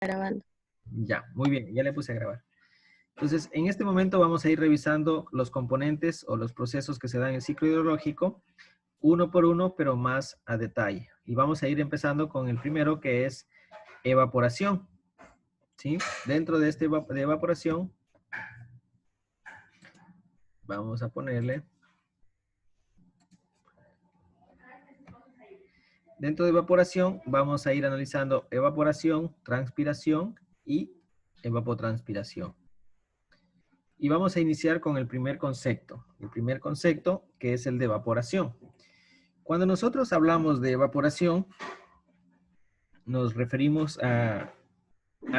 Grabando. Ya, muy bien, ya le puse a grabar. Entonces, en este momento vamos a ir revisando los componentes o los procesos que se dan en el ciclo hidrológico, uno por uno, pero más a detalle. Y vamos a ir empezando con el primero, que es evaporación. ¿Sí? Dentro de este de evaporación, vamos a ponerle... Dentro de evaporación, vamos a ir analizando evaporación, transpiración y evapotranspiración. Y vamos a iniciar con el primer concepto. El primer concepto, que es el de evaporación. Cuando nosotros hablamos de evaporación, nos referimos a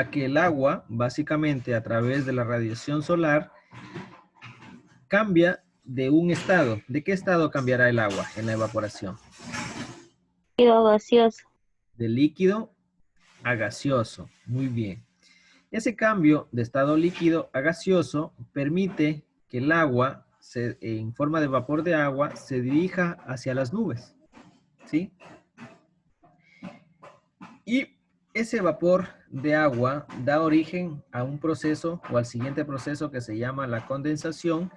que el agua, básicamente a través de la radiación solar, cambia de un estado. ¿De qué estado cambiará el agua en la evaporación? Líquido gaseoso. De líquido a gaseoso. Muy bien. Ese cambio de estado líquido a gaseoso permite que el agua, en forma de vapor de agua, se dirija hacia las nubes. ¿Sí? Y ese vapor de agua da origen a un proceso o al siguiente proceso que se llama la condensación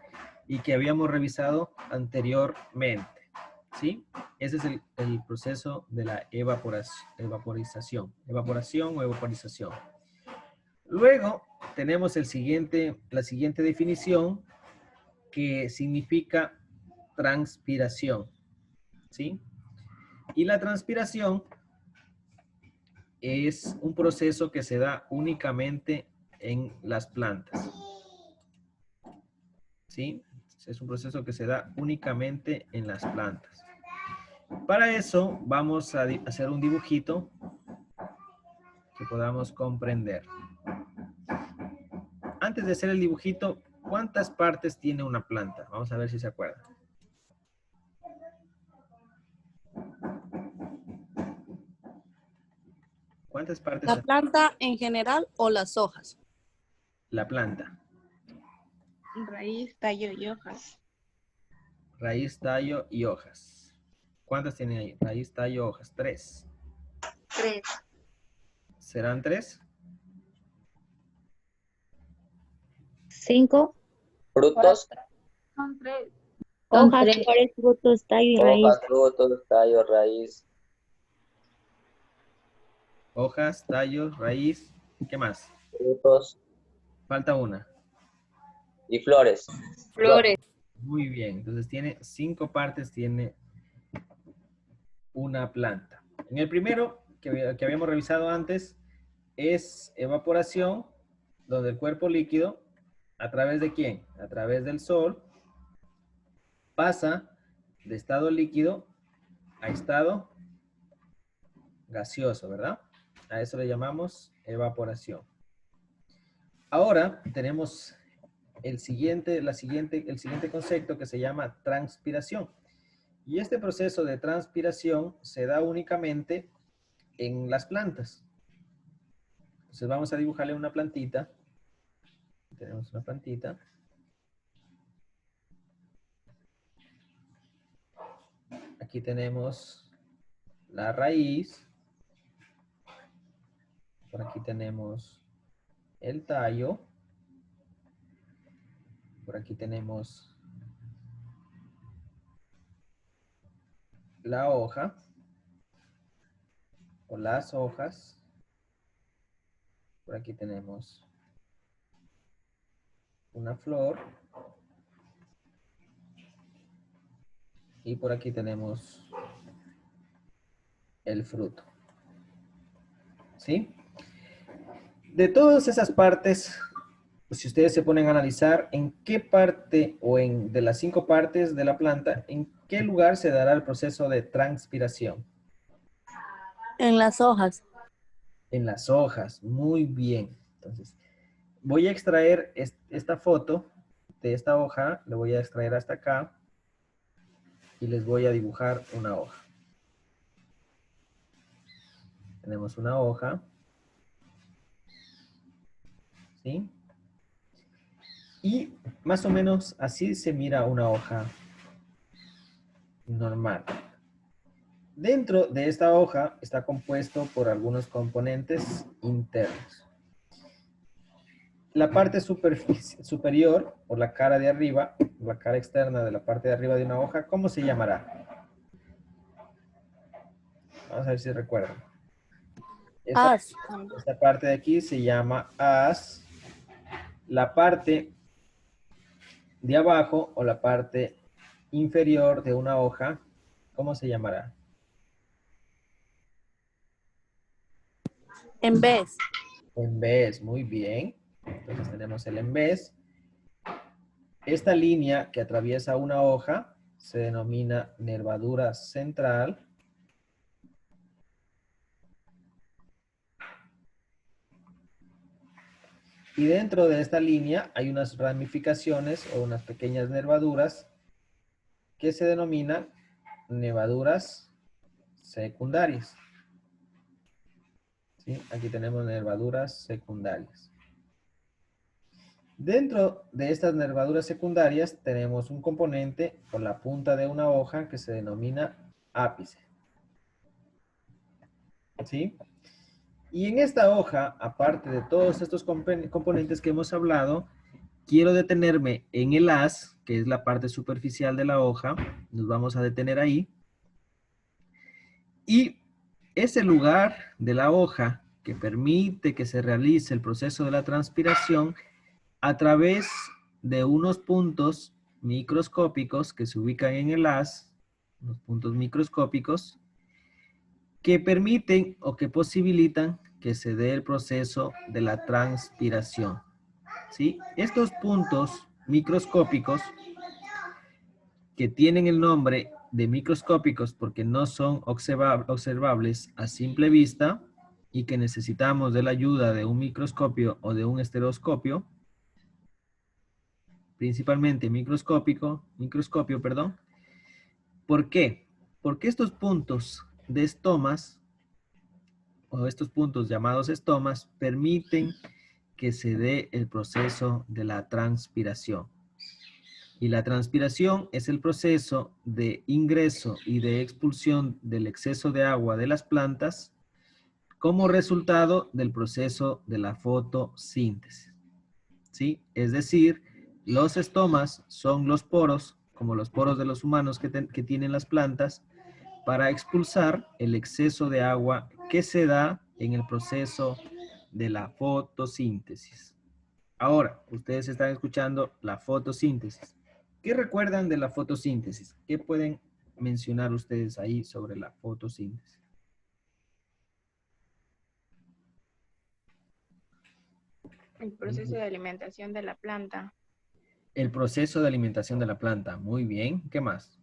y que habíamos revisado anteriormente. ¿Sí? Ese es el proceso de la evaporización. Evaporación o evaporización. Luego tenemos la siguiente definición, que significa transpiración. ¿Sí? Y la transpiración es un proceso que se da únicamente en las plantas. ¿Sí? Es un proceso que se da únicamente en las plantas. Para eso vamos a hacer un dibujito que podamos comprender. Antes de hacer el dibujito, ¿cuántas partes tiene una planta? Vamos a ver si se acuerdan. ¿Cuántas partes ¿La tiene planta en general o las hojas? la planta? Raíz, tallo y hojas. Raíz, tallo y hojas. ¿Cuántas tiene ahí? Raíz, tallo, hojas. 3. 3. ¿Serán 3? 5. Frutos, Son 3. Son Hojas, 3. flores, frutos, tallo y raíz. hojas, frutos, tallo, raíz, Hojas, tallos, raíz. ¿Qué más? frutos Falta una. y flores. Flores. Muy bien. Entonces tiene 5 partes, tiene una planta. En el primero, que habíamos revisado antes, es evaporación, donde el cuerpo líquido, ¿a través de quién? A través del sol, pasa de estado líquido a estado gaseoso, ¿verdad? A eso le llamamos evaporación. Ahora tenemos el siguiente concepto, que se llama transpiración. Y este proceso de transpiración se da únicamente en las plantas. Entonces vamos a dibujarle una plantita. Tenemos una plantita. Aquí tenemos la raíz. Por aquí tenemos el tallo. Por aquí tenemos la hoja o las hojas. Por aquí tenemos una flor. Y por aquí tenemos el fruto. ¿Sí? De todas esas partes, si ustedes se ponen a analizar, ¿en qué parte o de las 5 partes de la planta, en qué lugar se dará el proceso de transpiración? En las hojas. En las hojas. Muy bien. Entonces, voy a extraer esta foto de esta hoja, le voy a extraer hasta acá y les voy a dibujar una hoja. Tenemos una hoja. ¿Sí? Y más o menos así se mira una hoja normal. Dentro de esta hoja está compuesto por algunos componentes internos. La parte superior, o la cara de arriba, la cara externa de la parte de arriba de una hoja, ¿cómo se llamará? Vamos a ver si recuerdan. As. Esta parte de aquí se llama as. La parte de abajo o la parte inferior de una hoja, ¿cómo se llamará? En vez. En vez, muy bien. Entonces tenemos el en vez. Esta línea que atraviesa una hoja se denomina nervadura central. Y dentro de esta línea hay unas ramificaciones o unas pequeñas nervaduras que se denominan nervaduras secundarias. ¿Sí? Aquí tenemos nervaduras secundarias. Dentro de estas nervaduras secundarias tenemos un componente o la punta de una hoja que se denomina ápice. ¿Sí? Y en esta hoja, aparte de todos estos componentes que hemos hablado, quiero detenerme en el haz, que es la parte superficial de la hoja. Nos vamos a detener ahí. Y ese lugar de la hoja que permite que se realice el proceso de la transpiración a través de unos puntos microscópicos que se ubican en el haz, los puntos microscópicos, que permiten o que posibilitan que se dé el proceso de la transpiración. ¿Sí? Estos puntos microscópicos, que tienen el nombre de microscópicos porque no son observables a simple vista y que necesitamos de la ayuda de un microscopio o de un estereoscopio, principalmente microscopio, perdón. ¿Por qué? Porque estos puntos de estomas, o estos puntos llamados estomas, permiten que se dé el proceso de la transpiración. Y la transpiración es el proceso de ingreso y de expulsión del exceso de agua de las plantas como resultado del proceso de la fotosíntesis. ¿Sí? Es decir, los estomas son los poros, como los poros de los humanos que tienen las plantas, para expulsar el exceso de agua que se da en el proceso de la fotosíntesis. Ahora, ustedes están escuchando la fotosíntesis. ¿Qué recuerdan de la fotosíntesis? ¿Qué pueden mencionar ustedes ahí sobre la fotosíntesis? El proceso de alimentación de la planta. El proceso de alimentación de la planta. Muy bien. ¿Qué más?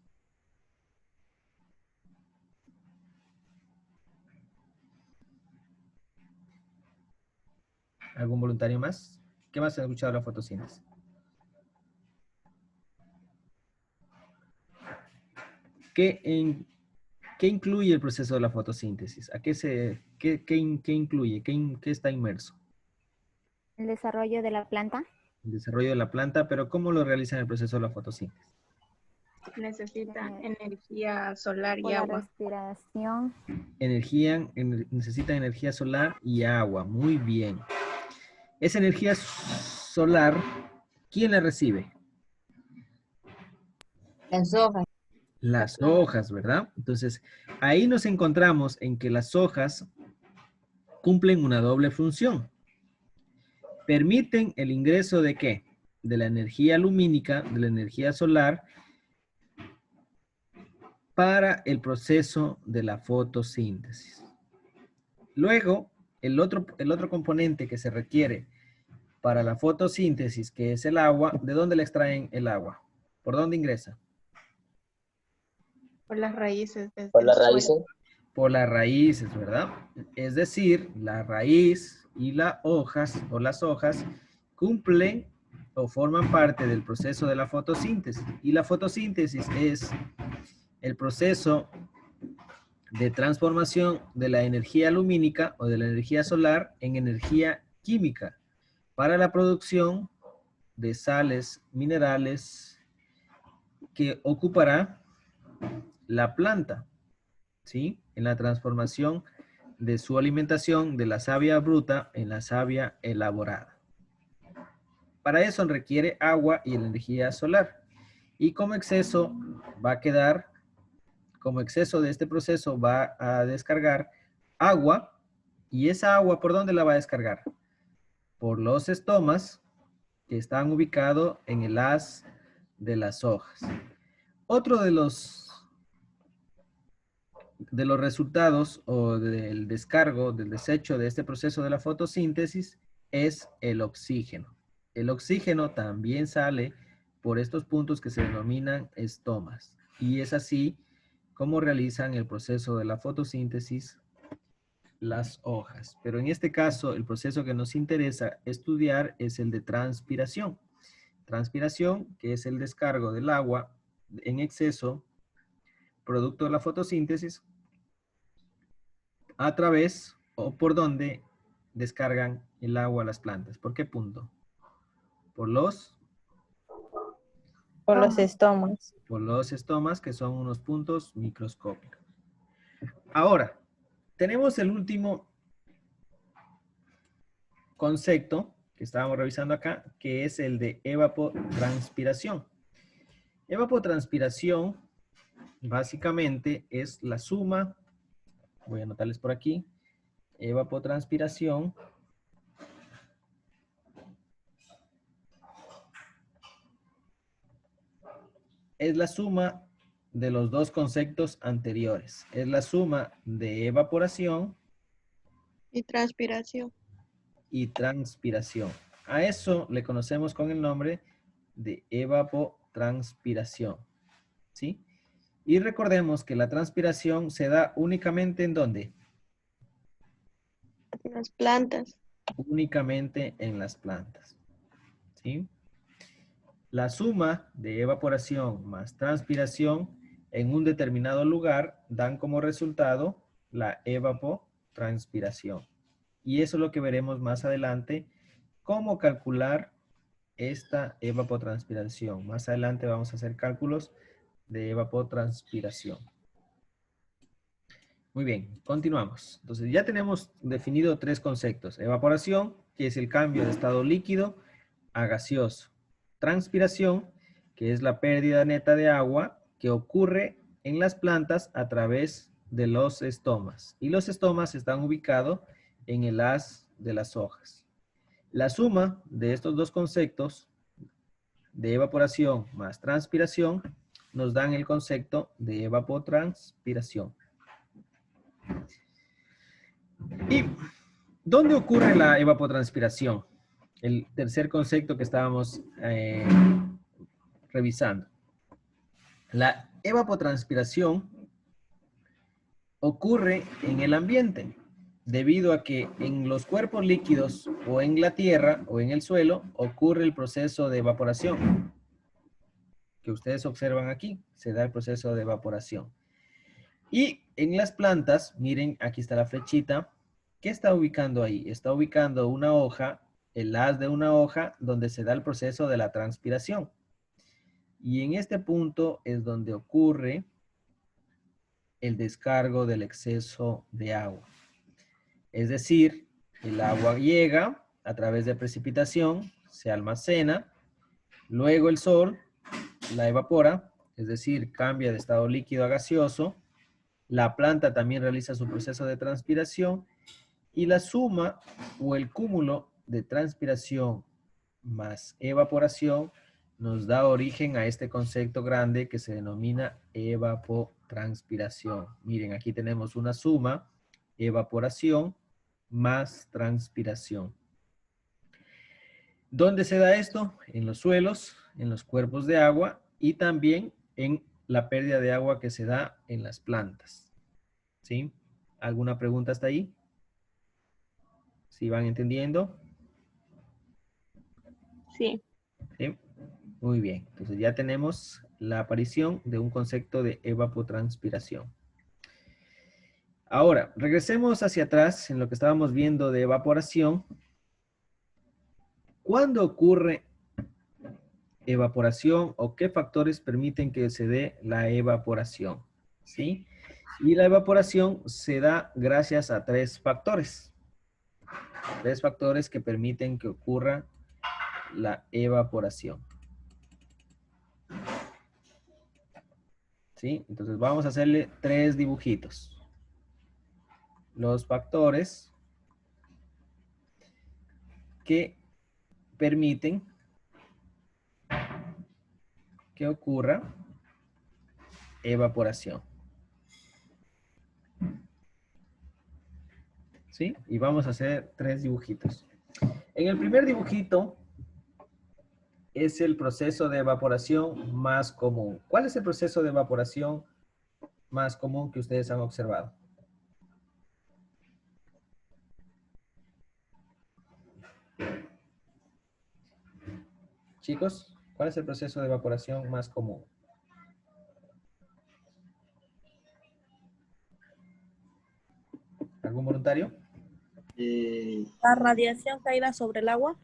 ¿Algún voluntario más? ¿Qué más han escuchado de la fotosíntesis? ¿Qué incluye el proceso de la fotosíntesis? ¿Qué incluye? ¿Qué está inmerso? El desarrollo de la planta. El desarrollo de la planta, pero ¿cómo lo realizan el proceso de la fotosíntesis? Necesita energía solar y Por la agua. respiración. Necesitan energía solar y agua. Muy bien. Esa energía solar, ¿quién la recibe? Las hojas. Las hojas, ¿verdad? Entonces, ahí nos encontramos en que las hojas cumplen una doble función. Permiten el ingreso ¿de qué? De la energía lumínica, de la energía solar, para el proceso de la fotosíntesis. Luego, el otro componente que se requiere para la fotosíntesis, que es el agua, ¿de dónde le extraen el agua? ¿Por dónde ingresa? Por las raíces. Desde Por las el suelo. raíces. Por las raíces, ¿verdad? Es decir, la raíz y las hojas cumplen o forman parte del proceso de la fotosíntesis. Y la fotosíntesis es el proceso de transformación de la energía lumínica o de la energía solar en energía química para la producción de sales minerales que ocupará la planta. ¿sí? En la transformación de su alimentación de la savia bruta en la savia elaborada. Para eso requiere agua y energía solar. Y como exceso va a quedar, como exceso de este proceso va a descargar agua. ¿Y esa agua por dónde la va a descargar? Por los estomas que están ubicados en el haz de las hojas. Otro de los resultados o del descargo, del desecho de este proceso de la fotosíntesis es el oxígeno. El oxígeno también sale por estos puntos que se denominan estomas. Y es así como realizan el proceso de la fotosíntesis las hojas. Pero en este caso, el proceso que nos interesa estudiar es el de transpiración. Transpiración, que es el descargo del agua en exceso, producto de la fotosíntesis, a través o por donde descargan el agua a las plantas. ¿Por qué punto? Por los estomas. por los estomas, que son unos puntos microscópicos. Ahora, tenemos el último concepto que estábamos revisando acá, que es el de evapotranspiración. Evapotranspiración básicamente es la suma, voy a anotarles por aquí, evapotranspiración es la suma de los dos conceptos anteriores. Es la suma de evaporación Y transpiración. y transpiración. A eso le conocemos con el nombre de evapotranspiración. ¿Sí? Y recordemos que la transpiración se da únicamente ¿en dónde? Las plantas. Únicamente en las plantas. ¿Sí? La suma de evaporación más transpiración en un determinado lugar dan como resultado la evapotranspiración. Y eso es lo que veremos más adelante, cómo calcular esta evapotranspiración. Más adelante vamos a hacer cálculos de evapotranspiración. Muy bien, continuamos. Entonces ya tenemos definido tres conceptos. Evaporación, que es el cambio de estado líquido a gaseoso. Transpiración, que es la pérdida neta de agua que ocurre en las plantas a través de los estomas. Y los estomas están ubicados en el haz de las hojas. La suma de estos dos conceptos, de evaporación más transpiración, nos dan el concepto de evapotranspiración. ¿Y dónde ocurre la evapotranspiración? El tercer concepto que estábamos revisando. La evapotranspiración ocurre en el ambiente debido a que en los cuerpos líquidos o en la tierra o en el suelo ocurre el proceso de evaporación que ustedes observan aquí. Se da el proceso de evaporación. Y en las plantas, miren, aquí está la flechita. ¿Qué está ubicando ahí? Está ubicando una hoja, el haz de una hoja, donde se da el proceso de la transpiración. Y en este punto es donde ocurre el descargo del exceso de agua. Es decir, el agua llega a través de precipitación, se almacena, luego el sol la evapora, es decir, cambia de estado líquido a gaseoso. La planta también realiza su proceso de transpiración y la suma o el cúmulo de transpiración más evaporación nos da origen a este concepto grande que se denomina evapotranspiración. Miren, aquí tenemos una suma, evaporación más transpiración. ¿Dónde se da esto? En los suelos, en los cuerpos de agua y también en la pérdida de agua que se da en las plantas. ¿Sí? ¿Alguna pregunta hasta ahí? ¿Sí van entendiendo? Sí. ¿Sí? Muy bien. Entonces ya tenemos la aparición de un concepto de evapotranspiración. Ahora, regresemos hacia atrás en lo que estábamos viendo de evaporación. ¿Cuándo ocurre evaporación o qué factores permiten que se dé la evaporación? ¿Sí? Y la evaporación se da gracias a tres factores. Tres factores que permiten que ocurra la evaporación. ¿Sí? Entonces vamos a hacerle tres dibujitos. Los factores que permiten que ocurra evaporación. ¿Sí? Y vamos a hacer tres dibujitos. En el primer dibujito es el proceso de evaporación más común. ¿Cuál es el proceso de evaporación más común que ustedes han observado? Chicos, ¿cuál es el proceso de evaporación más común? ¿Algún voluntario? La radiación caída sobre el agua.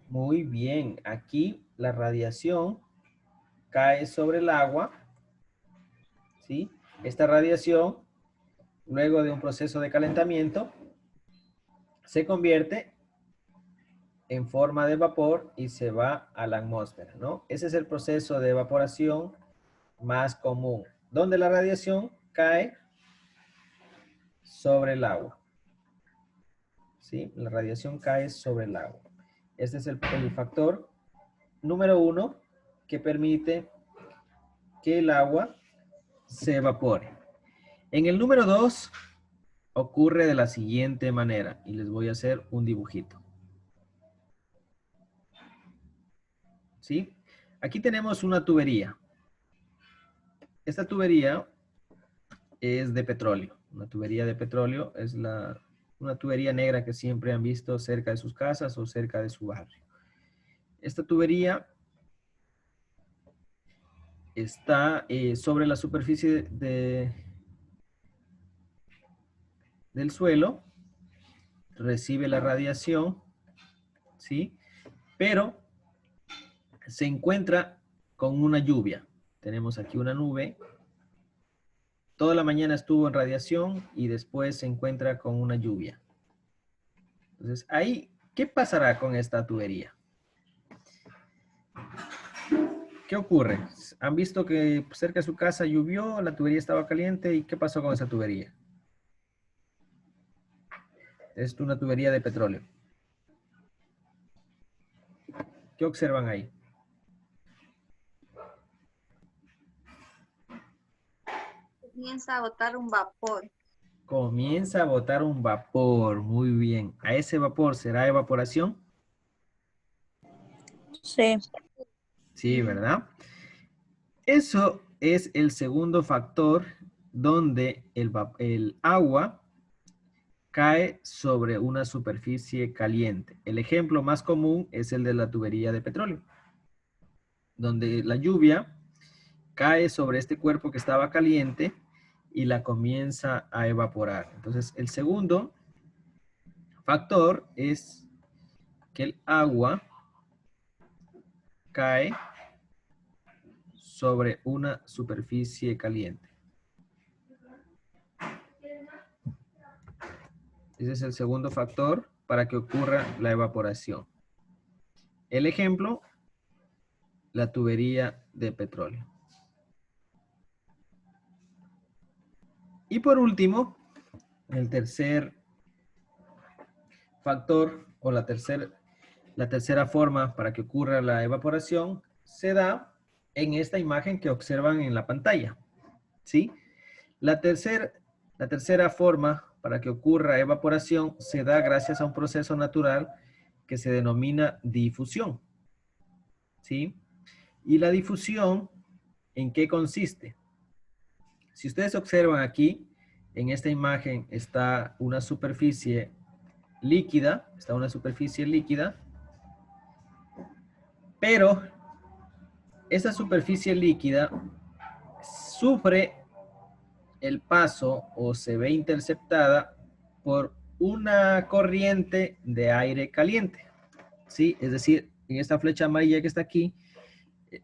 Muy bien. Aquí la radiación cae sobre el agua. ¿Sí? Esta radiación, luego de un proceso de calentamiento, se convierte en forma de vapor y se va a la atmósfera, ¿no? Ese es el proceso de evaporación más común, donde la radiación cae sobre el agua. ¿Sí? La radiación cae sobre el agua. Este es el factor número 1 que permite que el agua se evapore. En el número 2 ocurre de la siguiente manera y les voy a hacer un dibujito. ¿Sí? Aquí tenemos una tubería. Esta tubería es de petróleo. Una tubería de petróleo es una tubería negra que siempre han visto cerca de sus casas o cerca de su barrio. Esta tubería está sobre la superficie del suelo, recibe la radiación, ¿sí? Pero se encuentra con una lluvia. Tenemos aquí una nube. Toda la mañana estuvo en radiación y después se encuentra con una lluvia. Entonces, ahí, ¿qué pasará con esta tubería? ¿Qué ocurre? ¿Han visto que cerca de su casa llovió, la tubería estaba caliente y qué pasó con esa tubería? Es una tubería de petróleo. ¿Qué observan ahí? Comienza a botar un vapor. Comienza a botar un vapor. Muy bien. ¿A ese vapor será evaporación? Sí. Sí, ¿verdad? Eso es el segundo factor donde el agua cae sobre una superficie caliente. El ejemplo más común es el de la tubería de petróleo, donde la lluvia cae sobre este cuerpo que estaba caliente y la comienza a evaporar. Entonces, el segundo factor es que el agua cae sobre una superficie caliente. Ese es el segundo factor para que ocurra la evaporación. El ejemplo, la tubería de petróleo. Y por último, el tercer factor o la tercera forma para que ocurra la evaporación se da en esta imagen que observan en la pantalla. ¿Sí? La tercera forma para que ocurra evaporación se da gracias a un proceso natural que se denomina difusión. ¿Sí? Y la difusión, ¿en qué consiste? Si ustedes observan aquí, en esta imagen está una superficie líquida, pero esa superficie líquida sufre el paso o se ve interceptada por una corriente de aire caliente. ¿Sí? Es decir, en esta flecha amarilla que está aquí,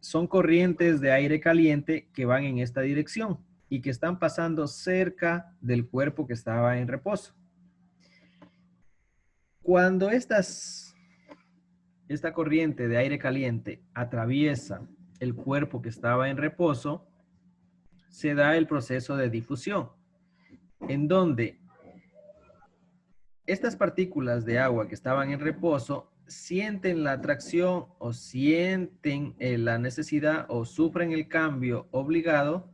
son corrientes de aire caliente que van en esta dirección. y que están pasando cerca del cuerpo que estaba en reposo. Cuando esta corriente de aire caliente atraviesa el cuerpo que estaba en reposo, se da el proceso de difusión, en donde estas partículas de agua que estaban en reposo sienten la atracción o sienten la necesidad o sufren el cambio obligado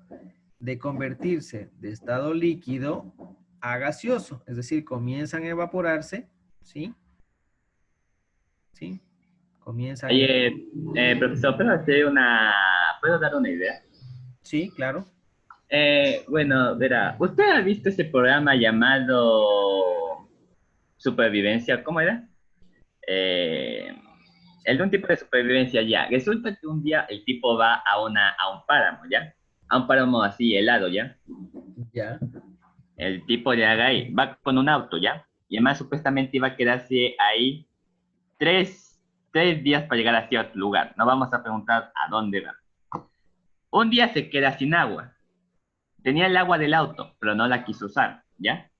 de convertirse de estado líquido a gaseoso, es decir, comienzan a evaporarse, ¿sí? ¿Sí? Comienzan. Oye, profesor, ¿puedo dar una idea? Sí, claro. Bueno, verá, ¿usted ha visto ese programa llamado Supervivencia? ¿Cómo era? El de un tipo de supervivencia ya. Resulta que un día el tipo va a un páramo, ¿ya? A un páramo así, helado, ¿ya? Ya. El tipo de ahí va con un auto, ¿ya? Y además supuestamente iba a quedarse ahí tres días para llegar a cierto lugar. No vamos a preguntar a dónde va. Un día se queda sin agua. Tenía el agua del auto, pero no la quiso usar, ¿ya?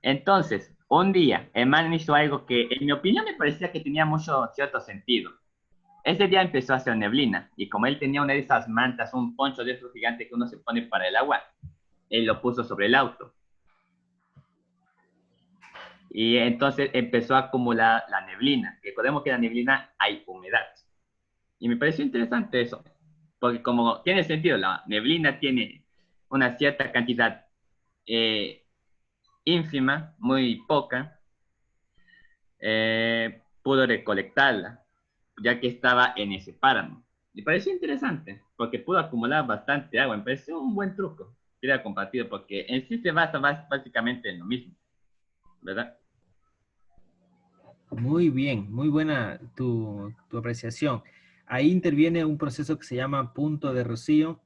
Entonces, un día, el man hizo algo que, en mi opinión, me parecía que tenía mucho cierto sentido. Ese día empezó a hacer neblina, y como él tenía una de esas mantas, un poncho de esos gigantes que uno se pone para el agua, él lo puso sobre el auto. Y entonces empezó a acumular la neblina, que recordemos que en la neblina hay humedad. Y me pareció interesante eso, porque como tiene sentido, la neblina tiene una cierta cantidad ínfima, muy poca, pudo recolectarla, ya que estaba en ese páramo. Me pareció interesante, porque pudo acumular bastante agua. Me pareció un buen truco. Quería compartido, porque en sí se basa básicamente en lo mismo, ¿verdad? Muy bien, muy buena tu apreciación. Ahí interviene un proceso que se llama punto de rocío,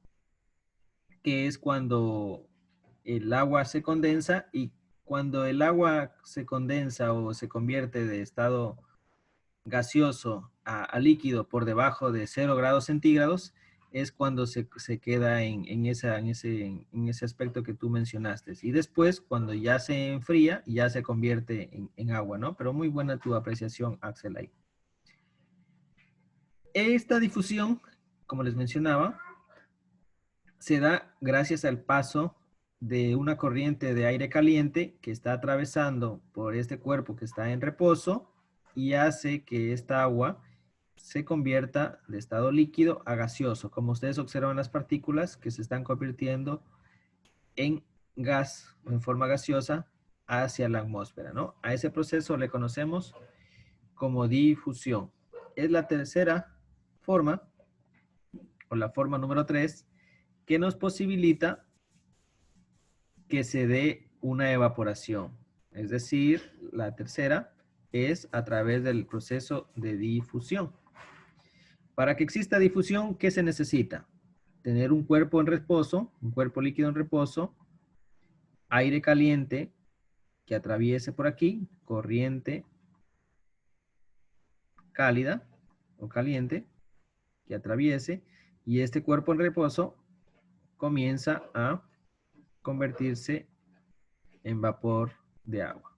que es cuando el agua se condensa, y cuando el agua se condensa o se convierte de estado gaseoso a líquido por debajo de 0 grados centígrados, es cuando se queda en ese aspecto que tú mencionaste. Y después, cuando ya se enfría, ya se convierte en agua, ¿no? Pero muy buena tu apreciación, Axel, ahí. Esta difusión, como les mencionaba, se da gracias al paso de una corriente de aire caliente que está atravesando por este cuerpo que está en reposo y hace que esta agua se convierta de estado líquido a gaseoso. Como ustedes observan, las partículas que se están convirtiendo en gas o en forma gaseosa hacia la atmósfera, ¿no? A ese proceso le conocemos como difusión. Es la tercera forma, o la forma número 3, que nos posibilita que se dé una evaporación. Es decir, la tercera es a través del proceso de difusión. Para que exista difusión, ¿qué se necesita? Tener un cuerpo en reposo, un cuerpo líquido en reposo, aire caliente que atraviese por aquí, corriente cálida o caliente que atraviese, y este cuerpo en reposo comienza a convertirse en vapor de agua.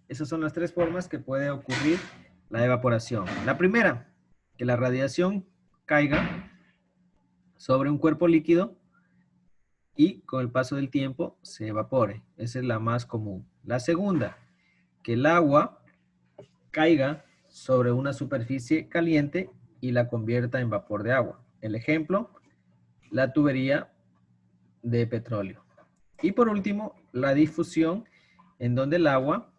Esas son las 3 formas que puede ocurrir la evaporación. La primera, que la radiación caiga sobre un cuerpo líquido y con el paso del tiempo se evapore. Esa es la más común. La segunda, que el agua caiga sobre una superficie caliente y la convierta en vapor de agua. El ejemplo, la tubería de petróleo. Y por último, la difusión, en donde el agua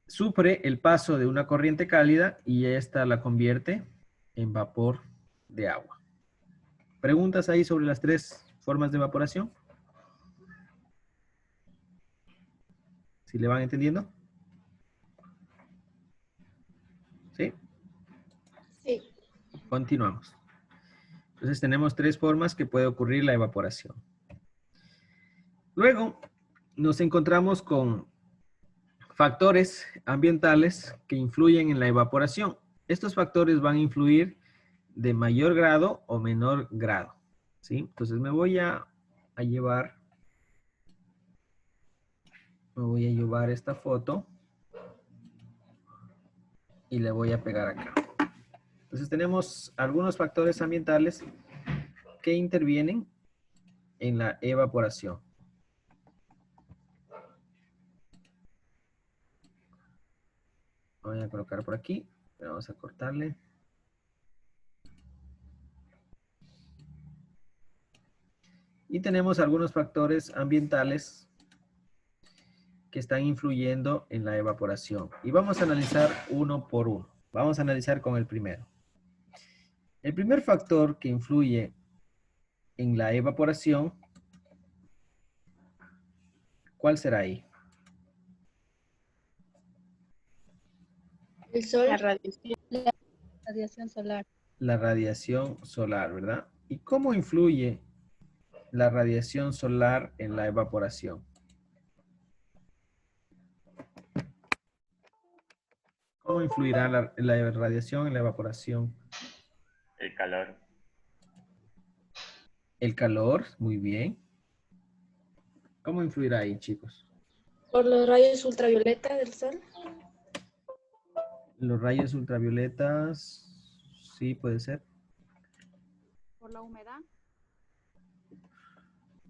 sufre el paso de una corriente cálida y esta la convierte en vapor de agua. ¿Preguntas ahí sobre las 3 formas de evaporación? ¿Sí le van entendiendo? ¿Sí? Sí. Continuamos. Entonces tenemos 3 formas que puede ocurrir la evaporación. Luego nos encontramos con factores ambientales que influyen en la evaporación. Estos factores van a influir de mayor grado o menor grado. ¿Sí? Entonces me voy a llevar esta foto y le voy a pegar acá. Entonces tenemos algunos factores ambientales que intervienen en la evaporación. Voy a colocar por aquí. Vamos a cortarle. Y tenemos algunos factores ambientales que están influyendo en la evaporación. Y vamos a analizar uno por uno. Vamos a analizar con el primero. El primer factor que influye en la evaporación, ¿cuál será ahí? El sol, La radiación. radiación solar. La radiación solar, ¿verdad? ¿Y cómo influye la radiación solar en la evaporación? ¿Cómo influirá la radiación en la evaporación? El calor. El calor, muy bien. ¿Cómo influirá ahí, chicos? Por los rayos ultravioleta del sol. Los rayos ultravioletas, sí, puede ser. Por la humedad.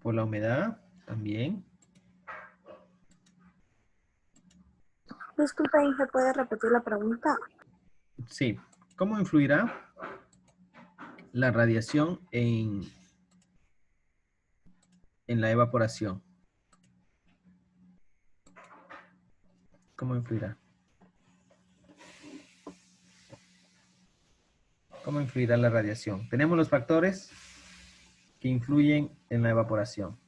Por la humedad, también. Disculpa, Inge, ¿puede repetir la pregunta? Sí. ¿Cómo influirá la radiación en la evaporación? ¿Cómo influirá? ¿Cómo influirá la radiación? Tenemos los factores que influyen en la evaporación.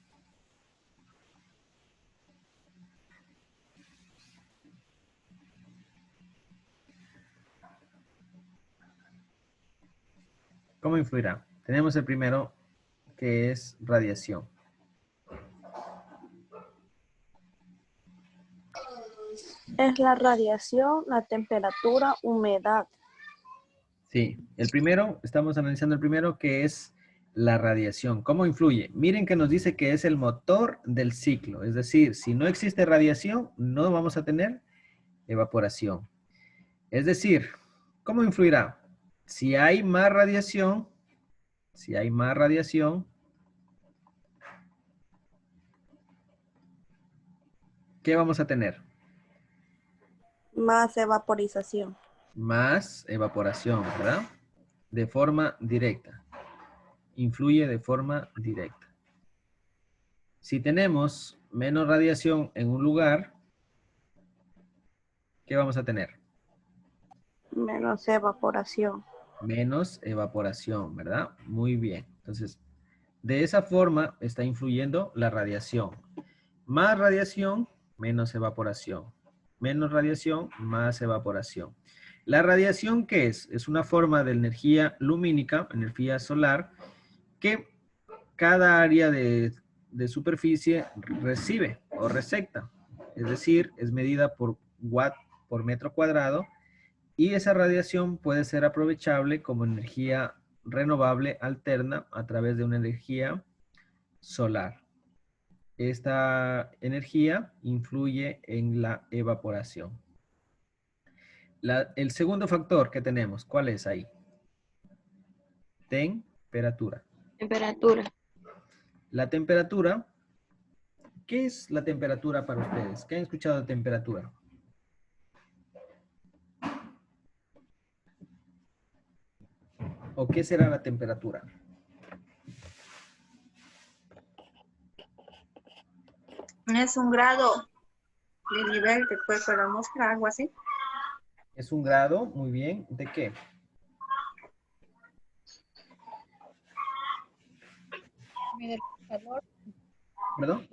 ¿Cómo influirá? Tenemos el primero, que es radiación. Es la radiación, la temperatura, humedad. Sí, el primero, estamos analizando el primero, que es la radiación. ¿Cómo influye? Miren que nos dice que es el motor del ciclo. Es decir, si no existe radiación, no vamos a tener evaporación. Es decir, ¿cómo influirá? Si hay más radiación, ¿qué vamos a tener? Más evaporización. Más evaporación, ¿verdad? De forma directa. Influye de forma directa. Si tenemos menos radiación en un lugar, ¿qué vamos a tener? Menos evaporación. Menos evaporación, ¿verdad? Muy bien. Entonces, de esa forma está influyendo la radiación. Más radiación, menos evaporación. Menos radiación, más evaporación. ¿La radiación qué es? Es una forma de energía lumínica, energía solar, que cada área de superficie recibe o recepta. Es decir, es medida por watt por metro cuadrado. Y esa radiación puede ser aprovechable como energía renovable alterna a través de una energía solar. Esta energía influye en la evaporación. El segundo factor que tenemos, ¿cuál es ahí? Temperatura. Temperatura. La temperatura, ¿qué es la temperatura para ustedes? ¿Qué han escuchado de temperatura? ¿O qué será la temperatura? Es un grado de nivel que fue para mostrar algo así. Es un grado, muy bien. ¿De qué? ¿Perdón?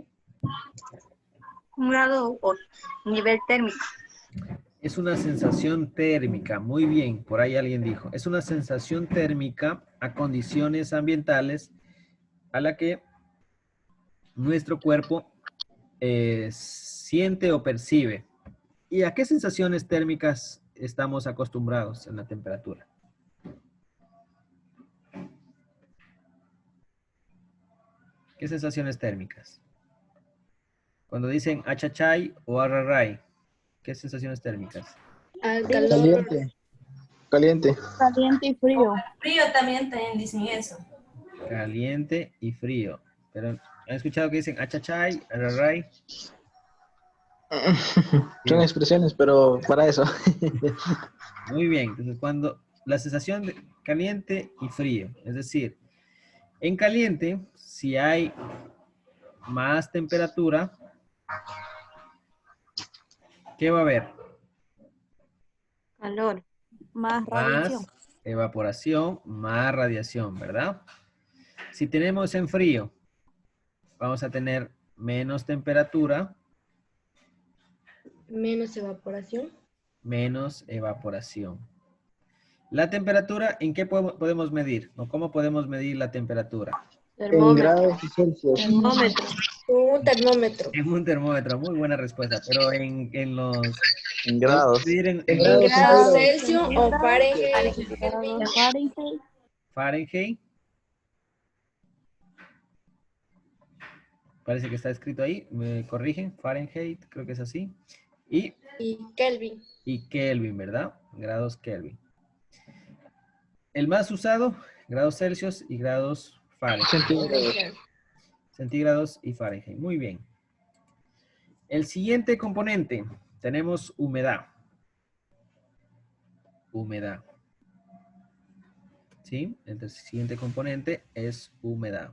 Un grado o nivel térmico. Es una sensación térmica, muy bien, por ahí alguien dijo. Es una sensación térmica a condiciones ambientales a la que nuestro cuerpo siente o percibe. ¿Y a qué sensaciones térmicas estamos acostumbrados en la temperatura? ¿Qué sensaciones térmicas? Cuando dicen achachay o arraray, ¿qué sensaciones térmicas? Al calor. Caliente. Caliente. Caliente y frío. Frío también dicen eso. Caliente y frío. Pero, ¿han escuchado que dicen achachay, arraray? Son expresiones, pero para eso. Muy bien. Entonces, cuando la sensación de caliente y frío, es decir, en caliente, si hay más temperatura, ¿qué va a haber? Calor. Más radiación. Más evaporación, más radiación, ¿verdad? Si tenemos en frío, vamos a tener menos temperatura, Menos evaporación. menos evaporación. La temperatura, ¿en qué podemos medir? ¿O cómo podemos medir la temperatura? En grados Celsius. Termómetro. Un termómetro. En un termómetro, muy buena respuesta, pero en los... En grados. medir En en grados ¿Grados centígrados. Celsius o Fahrenheit? Fahrenheit. Fahrenheit. Parece que está escrito ahí, me corrigen, Fahrenheit, creo que es así. Y Kelvin. Kelvin, ¿verdad? Grados Kelvin. El más usado, grados Celsius y grados Fahrenheit. Centígrados. Centígrados y Fahrenheit. Muy bien. El siguiente componente, tenemos humedad. Humedad. ¿Sí? El siguiente componente es humedad.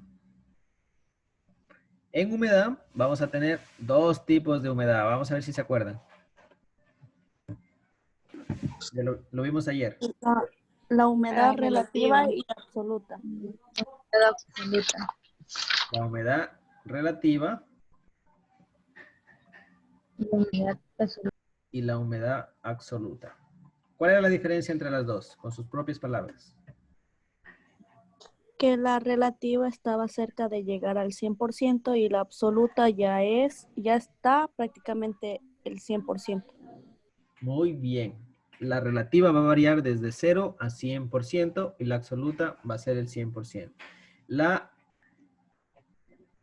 En humedad vamos a tener dos tipos de humedad. Vamos a ver si se acuerdan. Ya lo vimos ayer. La humedad relativa y absoluta. La humedad relativa y la humedad absoluta. ¿Cuál era la diferencia entre las dos? Con sus propias palabras. Que la relativa estaba cerca de llegar al 100% y la absoluta ya está prácticamente el 100%. Muy bien. La relativa va a variar desde 0 a 100% y la absoluta va a ser el 100%. La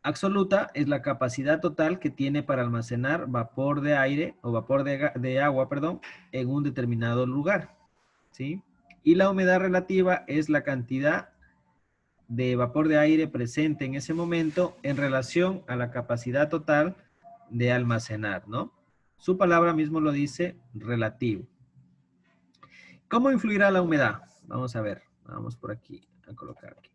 absoluta es la capacidad total que tiene para almacenar vapor de aire o vapor de agua, perdón, en un determinado lugar, ¿sí? Y la humedad relativa es la cantidad de vapor de aire presente en ese momento en relación a la capacidad total de almacenar, ¿no? Su palabra mismo lo dice, relativo. ¿Cómo influirá la humedad? Vamos a ver, vamos por aquí a colocar aquí.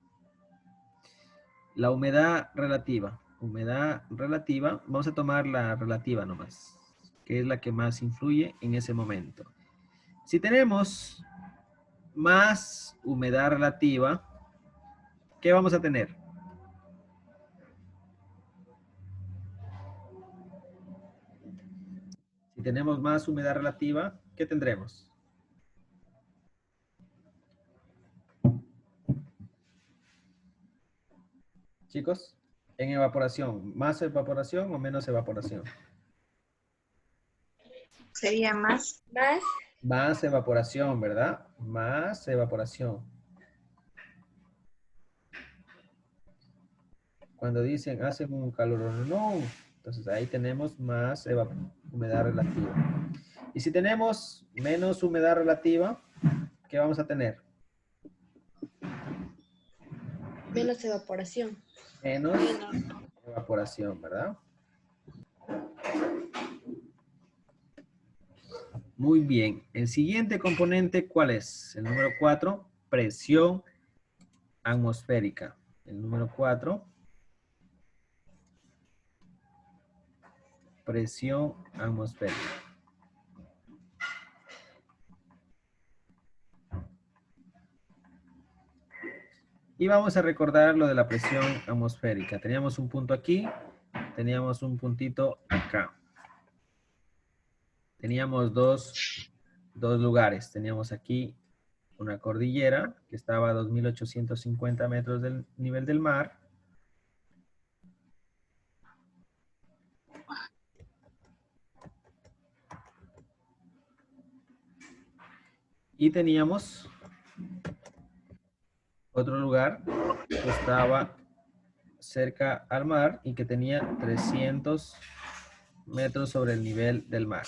La humedad relativa. Humedad relativa, vamos a tomar la relativa nomás, que es la que más influye en ese momento. Si tenemos más humedad relativa, ¿qué vamos a tener? Si tenemos más humedad relativa, ¿qué tendremos? Chicos, en evaporación, ¿más evaporación o menos evaporación? Sería más. Más. Más evaporación, ¿verdad? Más evaporación. Cuando dicen hacen un calor, no. Entonces ahí tenemos más humedad relativa. Y si tenemos menos humedad relativa, ¿qué vamos a tener? Menos evaporación. Menos evaporación, ¿verdad? Muy bien. El siguiente componente, ¿cuál es? El número 4, presión atmosférica. El número 4, presión atmosférica. Y vamos a recordar lo de la presión atmosférica. Teníamos un punto aquí, teníamos un puntito acá. Teníamos dos lugares. Teníamos aquí una cordillera que estaba a 2.850 metros del nivel del mar. Y teníamos otro lugar que estaba cerca al mar y que tenía 300 metros sobre el nivel del mar.